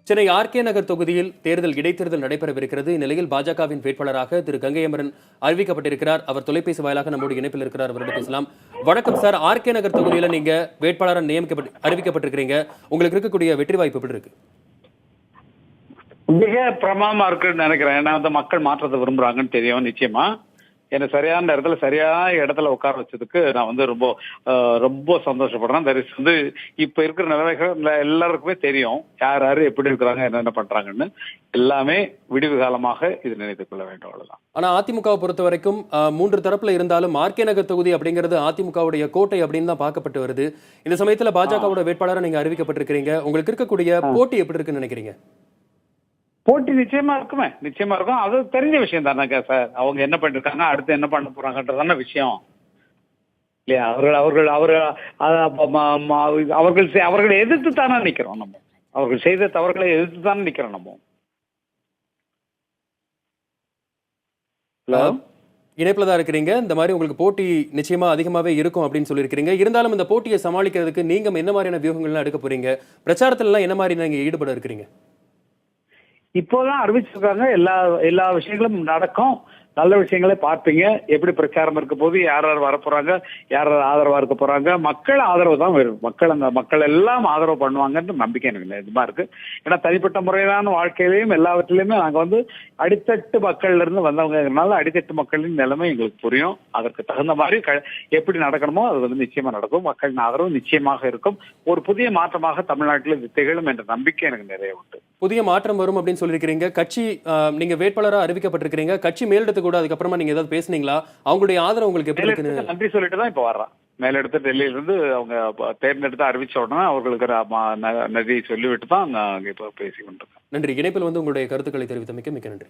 Chennai RK நகர் தொகுதியில் இடைத்தேர்தல் நடைபெறவிருக்கிறது. இந்நிலையில் பாஜகவின் வேட்பாளராக திரு கங்கை அமரன் அறிவிக்கப்பட்டிருக்கிறார். அவர் தொலைபேசி வாயிலாக நம்மோடு இணைப்பில் இருக்கிறார். அவரிடம் பேசலாம். வணக்கம் சார். ஆர்கே நகர் தொகுதியில நீங்க வேட்பாளராக அறிவிக்கப்பட்டிருக்கிறீங்க. உங்களுக்கு இருக்கக்கூடிய வெற்றி வாய்ப்பு எப்படி இருக்கு? மிக பிரமாதமா இருக்குன்னு நினைக்கிறேன். ஏன்னா மக்கள் மாற்றத்தை விரும்புறாங்கன்னு தெரியும். நிச்சயமா என்ன சரியான இடத்துல சரியான இடத்துல உட்கார வச்சதுக்கு நான் ரொம்ப ரொம்ப சந்தோஷப்படுறேன். இப்ப இருக்கிற நிலைமைகள் எல்லாருக்குமே தெரியும் யார் யாரு எப்படி இருக்கிறாங்க, என்னென்ன பண்றாங்கன்னு. எல்லாமே விடிவு காலமாக இது நினைத்துக் கொள்ள வேண்டும். அவ்வளவுதான். ஆனா அதிமுகவை பொறுத்த வரைக்கும் 3 தரப்புல இருந்தாலும் ஆர்கே நகர் தொகுதி அப்படிங்கிறது அதிமுகவுடைய கோட்டை அப்படின்னு தான் பார்க்கப்பட்டு வருது. இந்த சமயத்துல பாஜகவோட வேட்பாளராக நீங்க அறிவிக்கப்பட்டிருக்கிறீங்க. உங்களுக்கு இருக்கக்கூடிய போட்டி எப்படி இருக்குன்னு நினைக்கிறீங்க? போட்டி நிச்சயமா இருக்கும். அது தெரிஞ்ச விஷயம் தானே சார். அவங்க என்ன பண்ணிருக்காங்க, அடுத்து என்ன பண்ண போறாங்கன்றதான விஷயம் இல்லையா? அவர்களை எதிர்த்து தானே நிக்கிறோம் நம்ம. அவர்கள் செய்த தவறுகளை எதிர்த்து தானே நிக்கிறோம் நம்ம. இணைப்புல தான் இருக்கிறீங்க. இந்த மாதிரி உங்களுக்கு போட்டி நிச்சயமா அதிகமாவே இருக்கும் அப்படின்னு சொல்லியிருக்கிறீங்க. இருந்தாலும் இந்த போட்டியை சமாளிக்கிறதுக்கு நீங்க என்ன மாதிரியான வியூகங்கள்லாம் எடுக்க போறீங்க? பிரச்சாரத்துல எல்லாம் என்ன மாதிரி நீங்க ஈடுபட இருக்கிறீங்க? இப்போதான் அறிவிச்சிருக்காங்க. எல்லா விஷயங்களும் நடக்கும். நல்ல விஷயங்களே பார்ப்பீங்க. எப்படி பிரச்சாரம் இருக்க போது, யார் யார் வரப்போறாங்க, யார் யார் ஆதரவா இருக்க போறாங்க. மக்கள் ஆதரவு தான் வரும். மக்கள் எல்லாம் ஆதரவு பண்ணுவாங்கன்ற நம்பிக்கை எனக்கு இதுமா இருக்கு. ஏன்னா தனிப்பட்ட முறையிலான வாழ்க்கையிலையும் எல்லாவற்றிலையுமே நாங்க அடித்தட்டு மக்கள்ல இருந்து வந்தவங்கனால அடித்தட்டு மக்களின் நிலைமை எங்களுக்கு புரியும். அதற்கு தகுந்த மாதிரி எப்படி நடக்கணுமோ அது நிச்சயமா நடக்கும். மக்களின் ஆதரவு நிச்சயமாக இருக்கும். ஒரு புதிய மாற்றமாக தமிழ்நாட்டில் திகழும் என்ற நம்பிக்கை எனக்கு நிறைய உண்டு. புதிய மாற்றம் வரும் அப்படின்னு சொல்லியிருக்கிறீங்க. கட்சி நீங்க வேட்பாளராக அறிவிக்கப்பட்டிருக்கிறீங்க. கட்சி மேலிடத்து கூட அதுக்கப்புறமா நீங்க ஏதாவது பேசுனீங்களா? அவங்களுடைய ஆதரவு உங்களுக்கு எப்படி இருக்குன்னு நன்றி சொல்லிட்டு தான் இப்ப வர்றேன். மேலிடத்து டெல்லியில இருந்து அவங்க தேர்ந்தெடுத்து அறிவிச்ச உடனே அவர்களுக்கு நன்றி சொல்லிவிட்டு தான் நாங்க இப்ப பேசிக்கொண்டிருக்கோம். நன்றி. இணைப்பில் உங்களுடைய கருத்துக்களை தெரிவித்தமைக்கு மிக்க நன்றி.